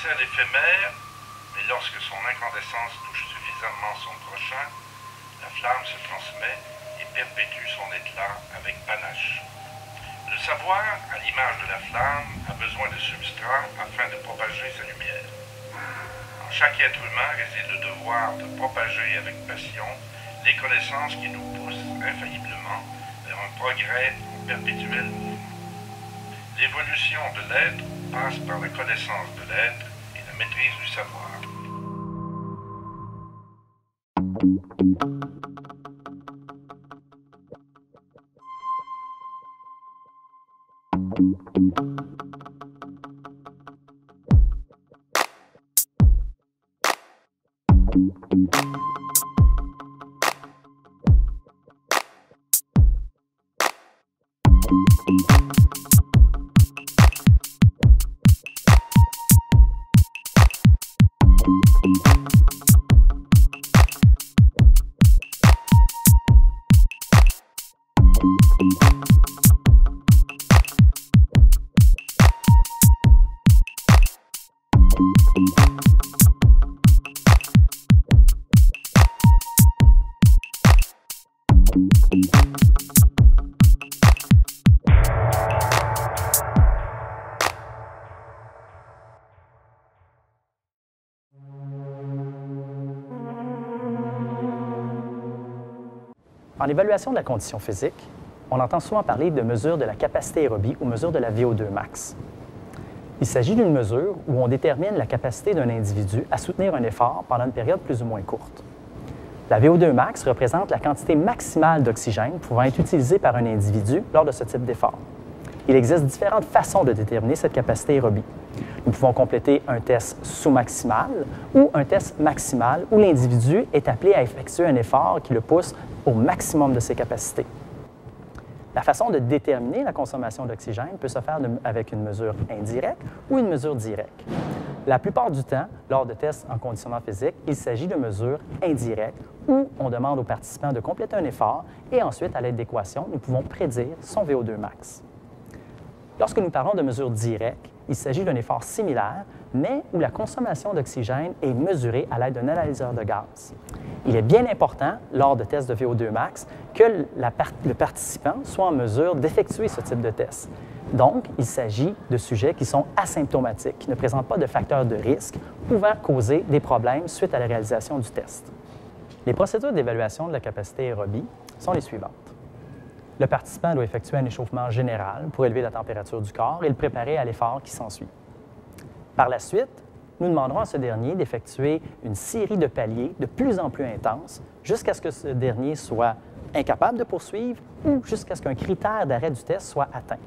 étincelle éphémère, mais lorsque son incandescence touche suffisamment son prochain, la flamme se transmet et perpétue son éclat avec panache. Le savoir, à l'image de la flamme, a besoin de substrat afin de propager sa lumière. En chaque être humain réside le devoir de propager avec passion les connaissances qui nous poussent infailliblement vers un progrès en perpétuel mouvement. L'évolution de l'être passe par la connaissance de l'être et la maîtrise du savoir. En évaluation de la condition physique, on entend souvent parler de mesure de la capacité aérobie ou mesure de la VO2 max. Il s'agit d'une mesure où on détermine la capacité d'un individu à soutenir un effort pendant une période plus ou moins courte. La VO2 max représente la quantité maximale d'oxygène pouvant être utilisée par un individu lors de ce type d'effort. Il existe différentes façons de déterminer cette capacité aérobie. Nous pouvons compléter un test sous-maximal ou un test maximal où l'individu est appelé à effectuer un effort qui le pousse au maximum de ses capacités. La façon de déterminer la consommation d'oxygène peut se faire avec une mesure indirecte ou une mesure directe. La plupart du temps, lors de tests en conditionnement physique, il s'agit de mesures indirectes où on demande aux participants de compléter un effort et ensuite, à l'aide d'équations, nous pouvons prédire son VO2 max. Lorsque nous parlons de mesures directes, il s'agit d'un effort similaire, mais où la consommation d'oxygène est mesurée à l'aide d'un analyseur de gaz. Il est bien important, lors de tests de VO2 max, que le participant soit en mesure d'effectuer ce type de test. Donc, il s'agit de sujets qui sont asymptomatiques, qui ne présentent pas de facteurs de risque pouvant causer des problèmes suite à la réalisation du test. Les procédures d'évaluation de la capacité aérobie sont les suivantes. Le participant doit effectuer un échauffement général pour élever la température du corps et le préparer à l'effort qui s'ensuit. Par la suite, nous demanderons à ce dernier d'effectuer une série de paliers de plus en plus intenses jusqu'à ce que ce dernier soit incapable de poursuivre ou jusqu'à ce qu'un critère d'arrêt du test soit atteint.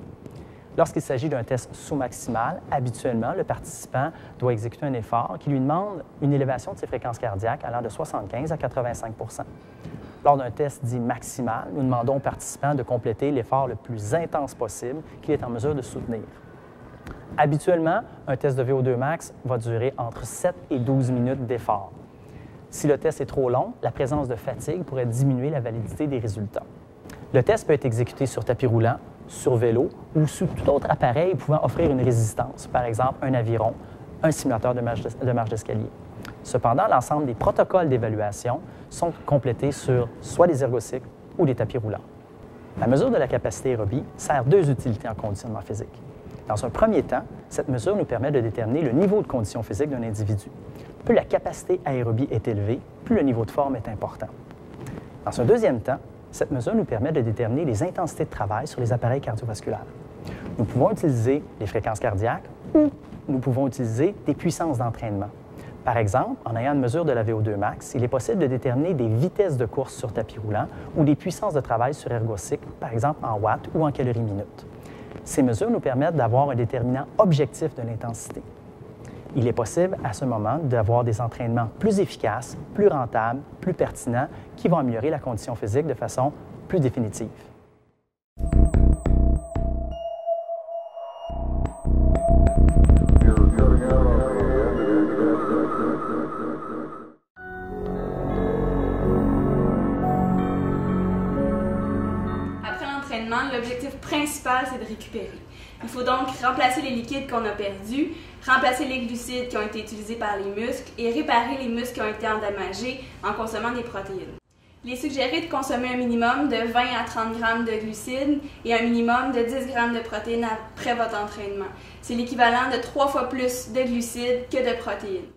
Lorsqu'il s'agit d'un test sous-maximal, habituellement, le participant doit exécuter un effort qui lui demande une élévation de ses fréquences cardiaques allant de 75 à 85 %. Lors d'un test dit maximal, nous demandons au participant de compléter l'effort le plus intense possible qu'il est en mesure de soutenir. Habituellement, un test de VO2 max va durer entre 7 et 12 minutes d'effort. Si le test est trop long, la présence de fatigue pourrait diminuer la validité des résultats. Le test peut être exécuté sur tapis roulant, sur vélo ou sous tout autre appareil pouvant offrir une résistance, par exemple un aviron, un simulateur de marche d'escalier. Cependant, l'ensemble des protocoles d'évaluation sont complétés sur soit des ergocycles ou des tapis roulants. La mesure de la capacité aérobie sert deux utilités en conditionnement physique. Dans un premier temps, cette mesure nous permet de déterminer le niveau de condition physique d'un individu. Plus la capacité aérobie est élevée, plus le niveau de forme est important. Dans un deuxième temps, cette mesure nous permet de déterminer les intensités de travail sur les appareils cardiovasculaires. Nous pouvons utiliser les fréquences cardiaques ou nous pouvons utiliser des puissances d'entraînement. Par exemple, en ayant une mesure de la VO2 max, il est possible de déterminer des vitesses de course sur tapis roulant ou des puissances de travail sur ergocycle, par exemple en watts ou en calories minutes. Ces mesures nous permettent d'avoir un déterminant objectif de l'intensité. Il est possible à ce moment d'avoir des entraînements plus efficaces, plus rentables, plus pertinents, qui vont améliorer la condition physique de façon plus définitive. Après l'entraînement, l'objectif principal, c'est de récupérer. Il faut donc remplacer les liquides qu'on a perdus, remplacer les glucides qui ont été utilisés par les muscles et réparer les muscles qui ont été endommagés en consommant des protéines. Il est suggéré de consommer un minimum de 20 à 30 grammes de glucides et un minimum de 10 grammes de protéines après votre entraînement. C'est l'équivalent de 3 fois plus de glucides que de protéines.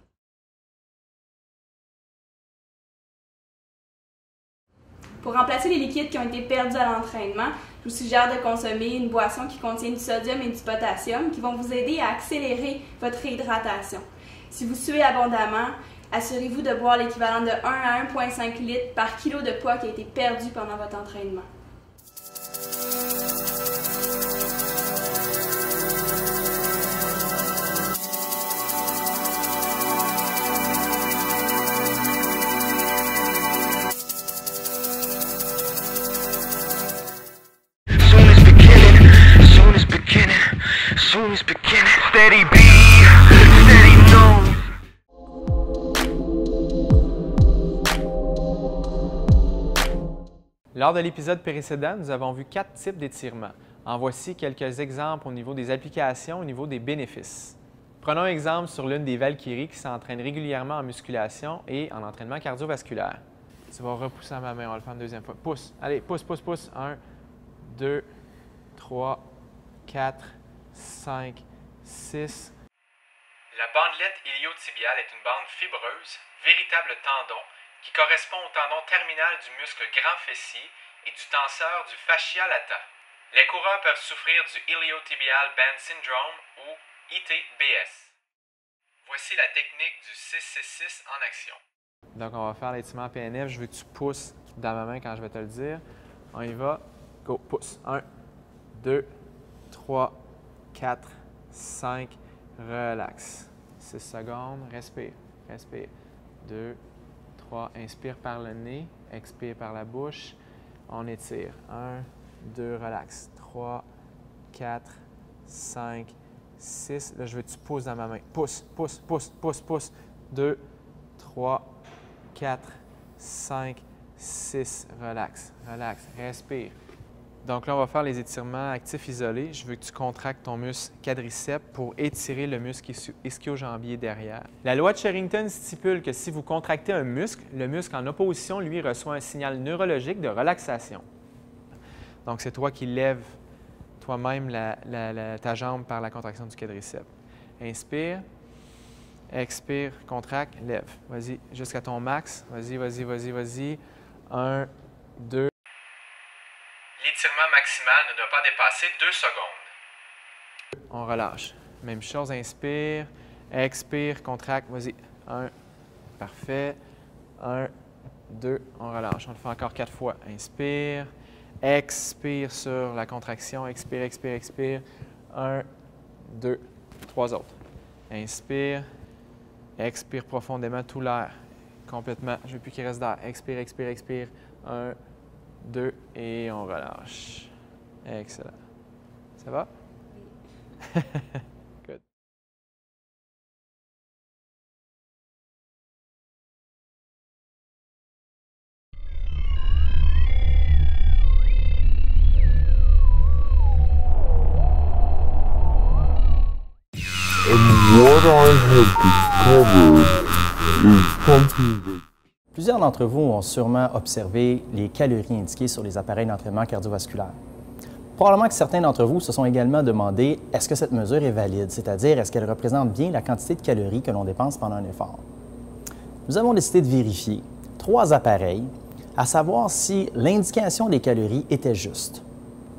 Pour remplacer les liquides qui ont été perdus à l'entraînement, je vous suggère de consommer une boisson qui contient du sodium et du potassium qui vont vous aider à accélérer votre réhydratation. Si vous suez abondamment, assurez-vous de boire l'équivalent de 1 à 1,5 litres par kilo de poids qui a été perdu pendant votre entraînement. Steady B, steady no. Lors de l'épisode précédent, nous avons vu 4 types d'étirements. En voici quelques exemples au niveau des applications, au niveau des bénéfices. Prenons un exemple sur l'une des Valkyries qui s'entraîne régulièrement en musculation et en entraînement cardiovasculaire. Tu vas repousser à ma main, on va le faire une deuxième fois. Pousse, allez, pousse, pousse, pousse. 1, 2, 3, 4, 5, 6. La bandelette iliotibiale est une bande fibreuse, véritable tendon, qui correspond au tendon terminal du muscle grand fessier et du tenseur du fascia lata. Les coureurs peuvent souffrir du iliotibial band syndrome ou ITBS. Voici la technique du 666 en action. Donc on va faire l'étirement PNF. Je veux que tu pousses dans ma main quand je vais te le dire. On y va. Go, pousse. 1, 2, 3, 4, 5, relax. 6 secondes, respire, respire. 2, 3, inspire par le nez, expire par la bouche. On étire. 1, 2, relax. 3, 4, 5, 6. Là, je veux que tu pousses dans ma main. Pousse, pousse, pousse, pousse, pousse. 2, 3, 4, 5, 6. Relax, relax, respire. Donc là, on va faire les étirements actifs isolés. Je veux que tu contractes ton muscle quadriceps pour étirer le muscle ischio-jambier derrière. La loi de Sherrington stipule que si vous contractez un muscle, le muscle en opposition, lui, reçoit un signal neurologique de relaxation. Donc, c'est toi qui lèves toi-même ta jambe par la contraction du quadriceps. Inspire, expire, contracte, lève. Vas-y, jusqu'à ton max. Vas-y, vas-y, vas-y, vas-y. 1, 2. L'étirement maximal ne doit pas dépasser 2 secondes. On relâche. Même chose, inspire, expire, contracte. Vas-y. 1, parfait. 1, 2, on relâche. On le fait encore 4 fois. Inspire, expire sur la contraction. Expire, expire, expire. 1, 2, 3 autres. Inspire, expire profondément tout l'air. Complètement. Je ne veux plus qu'il reste d'air. Expire, expire, expire. 1, 2 et on relâche. Excellent. Ça va? Good. And what I have discovered is something that Plusieurs d'entre vous ont sûrement observé les calories indiquées sur les appareils d'entraînement cardiovasculaire. Probablement que certains d'entre vous se sont également demandé est-ce que cette mesure est valide, c'est-à-dire est-ce qu'elle représente bien la quantité de calories que l'on dépense pendant un effort. Nous avons décidé de vérifier 3 appareils, à savoir si l'indication des calories était juste.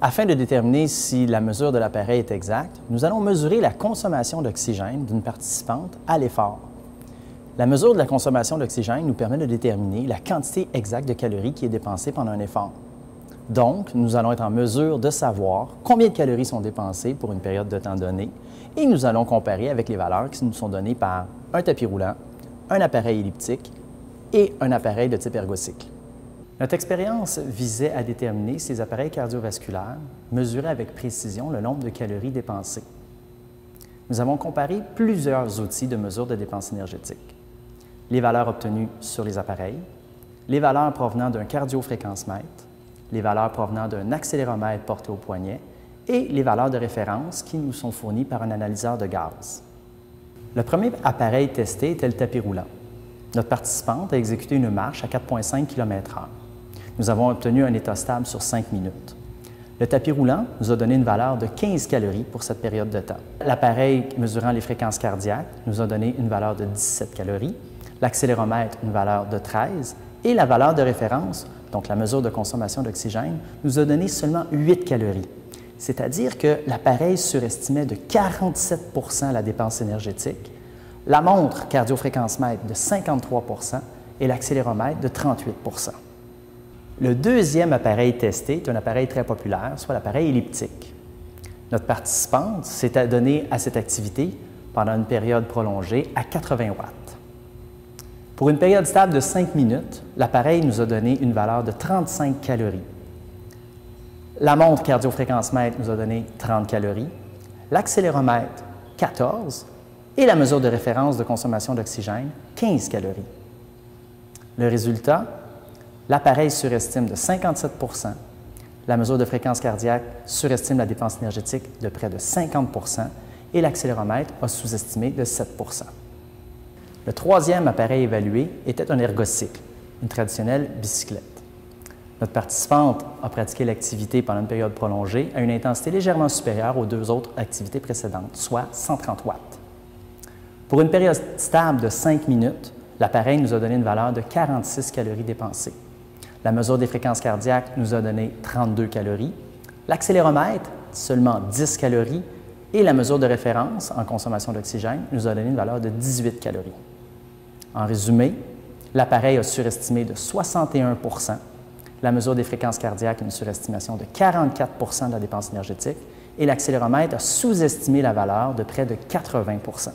Afin de déterminer si la mesure de l'appareil est exacte, nous allons mesurer la consommation d'oxygène d'une participante à l'effort. La mesure de la consommation d'oxygène nous permet de déterminer la quantité exacte de calories qui est dépensée pendant un effort. Donc, nous allons être en mesure de savoir combien de calories sont dépensées pour une période de temps donnée et nous allons comparer avec les valeurs qui nous sont données par un tapis roulant, un appareil elliptique et un appareil de type ergocycle. Notre expérience visait à déterminer si les appareils cardiovasculaires mesuraient avec précision le nombre de calories dépensées. Nous avons comparé plusieurs outils de mesure de dépenses énergétiques. Les valeurs obtenues sur les appareils, les valeurs provenant d'un cardiofréquencemètre, les valeurs provenant d'un accéléromètre porté au poignet et les valeurs de référence qui nous sont fournies par un analyseur de gaz. Le premier appareil testé était le tapis roulant. Notre participante a exécuté une marche à 4,5 km/h. Nous avons obtenu un état stable sur 5 minutes. Le tapis roulant nous a donné une valeur de 15 calories pour cette période de temps. L'appareil mesurant les fréquences cardiaques nous a donné une valeur de 17 calories, l'accéléromètre une valeur de 13 et la valeur de référence, donc la mesure de consommation d'oxygène, nous a donné seulement 8 calories. C'est-à-dire que l'appareil surestimait de 47 % la dépense énergétique, la montre cardiofréquencemètre de 53 % et l'accéléromètre de 38 %. Le deuxième appareil testé est un appareil très populaire, soit l'appareil elliptique. Notre participante s'est adonnée à cette activité pendant une période prolongée à 80 watts. Pour une période stable de 5 minutes, l'appareil nous a donné une valeur de 35 calories. La montre cardiofréquencemètre nous a donné 30 calories, l'accéléromètre 14 et la mesure de référence de consommation d'oxygène 15 calories. Le résultat, l'appareil surestime de 57 %, la mesure de fréquence cardiaque surestime la dépense énergétique de près de 50 % et l'accéléromètre a sous-estimé de 7 %. Le troisième appareil évalué était un ergocycle, une traditionnelle bicyclette. Notre participante a pratiqué l'activité pendant une période prolongée à une intensité légèrement supérieure aux 2 autres activités précédentes, soit 130 watts. Pour une période stable de 5 minutes, l'appareil nous a donné une valeur de 46 calories dépensées. La mesure des fréquences cardiaques nous a donné 32 calories, l'accéléromètre seulement 10 calories et la mesure de référence en consommation d'oxygène nous a donné une valeur de 18 calories. En résumé, l'appareil a surestimé de 61 %, la mesure des fréquences cardiaques une surestimation de 44 % de la dépense énergétique et l'accéléromètre a sous-estimé la valeur de près de 80 %.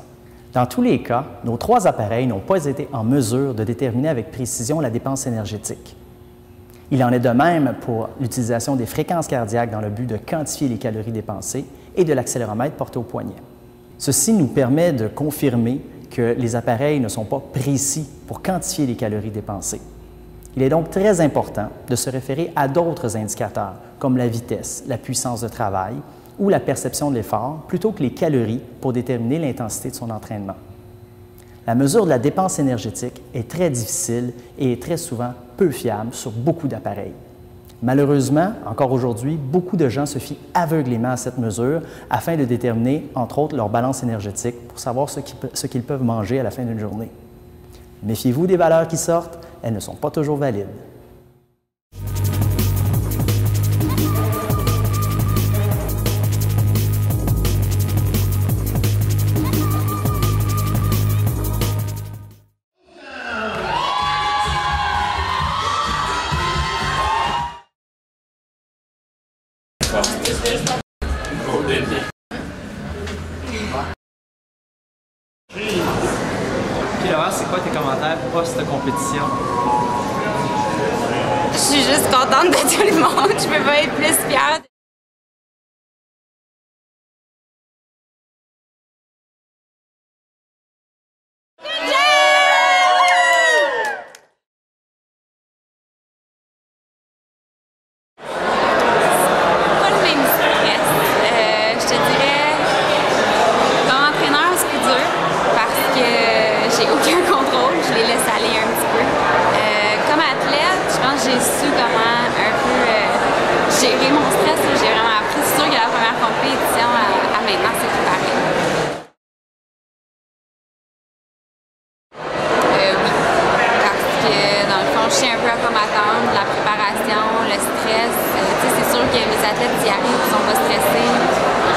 Dans tous les cas, nos 3 appareils n'ont pas été en mesure de déterminer avec précision la dépense énergétique. Il en est de même pour l'utilisation des fréquences cardiaques dans le but de quantifier les calories dépensées et de l'accéléromètre porté au poignet. Ceci nous permet de confirmer que les appareils ne sont pas précis pour quantifier les calories dépensées. Il est donc très important de se référer à d'autres indicateurs, comme la vitesse, la puissance de travail ou la perception de l'effort, plutôt que les calories pour déterminer l'intensité de son entraînement. La mesure de la dépense énergétique est très difficile et est très souvent peu fiable sur beaucoup d'appareils. Malheureusement, encore aujourd'hui, beaucoup de gens se fient aveuglément à cette mesure afin de déterminer, entre autres, leur balance énergétique pour savoir ce qu'ils peuvent manger à la fin d'une journée. Méfiez-vous des valeurs qui sortent, elles ne sont pas toujours valides. Puis Laura, c'est quoi tes commentaires post-compétition? Je suis juste contente de tout le monde. Je peux pas être plus fière. Pas le même stress. Je te dirais, comme entraîneur, c'est plus dur parce que j'ai aucun contrôle. Je les laisse aller un petit peu. Comme athlète, je pense que j'ai su comment un peu gérer mon stress. J'ai vraiment appris. C'est sûr que la première compétition à maintenant, c'est tout pareil. Oui, parce que dans le fond, je sais un peu à quoi m'attendre, la préparation, le stress. C'est sûr que mes athlètes qui arrivent ne sont pas stressés.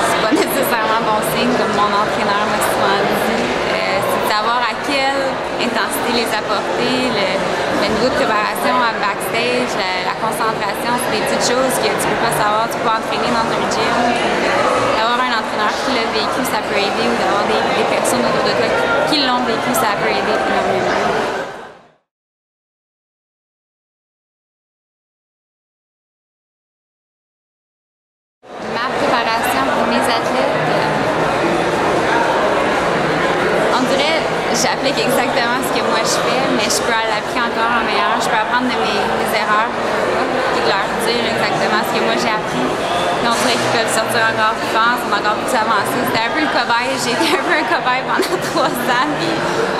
C'est pas nécessairement bon signe, comme mon entraîneur m'a souvent dit. C'est de savoir à quelle intensité les apporter, le niveau de préparation à backstage, la concentration, c'est des petites choses que tu peux pas savoir. Tu peux entraîner dans un gym. D'avoir un entraîneur qui l'a vécu, ça peut aider, ou d'avoir des personnes autour de toi qui l'ont vécu, ça peut aider énormément. Ma préparation pour mes athlètes, on dirait, j'applique exactement ce que moi je fais, mais je peux l'appliquer encore en meilleur. Je peux apprendre de mes erreurs. de leur dire exactement ce que moi j'ai appris. Puis on dirait qu'ils peuvent sortir encore plus fort, sont encore plus avancés. C'était un peu le cobaye, j'ai été un peu un cobaye pendant 3 ans, puis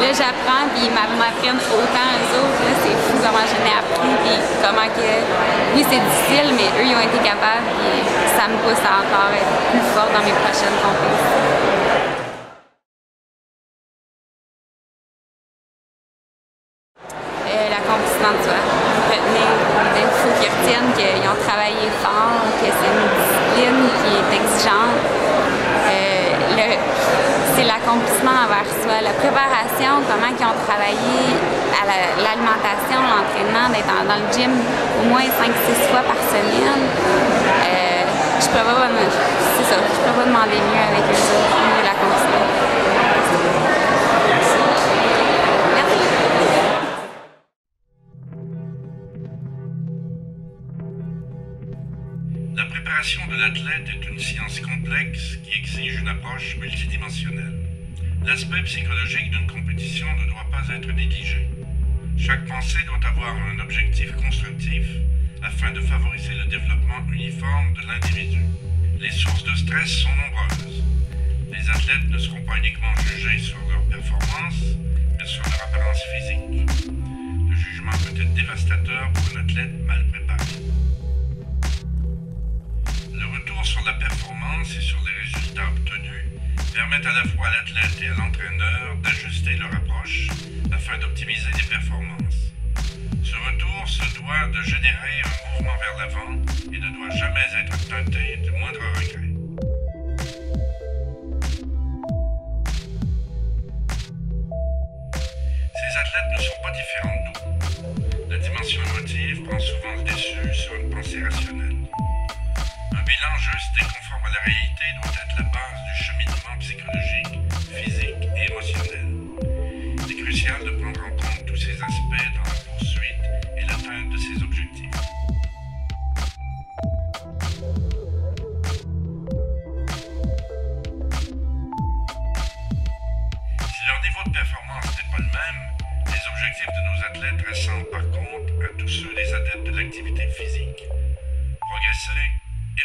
là j'apprends, puis ils m'apprennent autant eux autres, là, c'est fou comment je l'ai appris, puis comment que, oui c'est difficile, mais eux ils ont été capables, puis ça me pousse à encore être plus fort dans mes prochaines compétitions. L'accomplissement de soi. Il faut qu'ils retiennent qu'ils ont travaillé fort, que c'est une discipline qui est exigeante. C'est l'accomplissement envers soi. La préparation, comment ils ont travaillé à l'alimentation, l'entraînement, d'être dans le gym au moins 5-6 fois par semaine. Je peux pas demander mieux avec eux autres, mieux l'accomplissement. La préparation de l'athlète est une science complexe qui exige une approche multidimensionnelle. L'aspect psychologique d'une compétition ne doit pas être négligé. Chaque pensée doit avoir un objectif constructif afin de favoriser le développement uniforme de l'individu. Les sources de stress sont nombreuses. Les athlètes ne seront pas uniquement jugés sur leur performance, mais sur leur apparence physique. Le jugement peut être dévastateur pour un athlète mal préparé. Le retour sur la performance et sur les résultats obtenus permettent à la fois à l'athlète et à l'entraîneur d'ajuster leur approche afin d'optimiser les performances. Ce retour se doit de générer un mouvement vers l'avant et ne doit jamais être teinté du moindre regret. Ces athlètes ne sont pas différents de nous. La dimension émotive prend souvent le dessus sur une pensée rationnelle. Un bilan juste et conforme à la réalité doit être la base du cheminement psychologique, physique et émotionnel. C'est crucial de prendre en compte tous ces aspects dans la poursuite et l'atteinte de ces objectifs. Si leur niveau de performance n'est pas le même, les objectifs de nos athlètes ressemblent par contre à tous ceux des adeptes de l'activité physique. Progresser,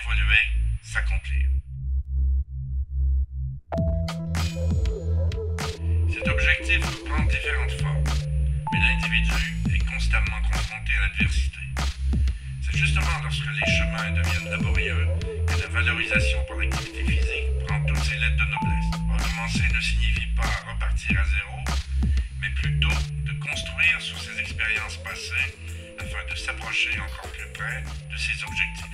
évoluer, s'accomplir. Cet objectif peut prendre différentes formes, mais l'individu est constamment confronté à l'adversité. C'est justement lorsque les chemins deviennent laborieux que la valorisation par l'activité physique prend toutes ses lettres de noblesse. Recommencer ne signifie pas repartir à zéro, mais plutôt de construire sur ses expériences passées afin de s'approcher encore plus près de ses objectifs.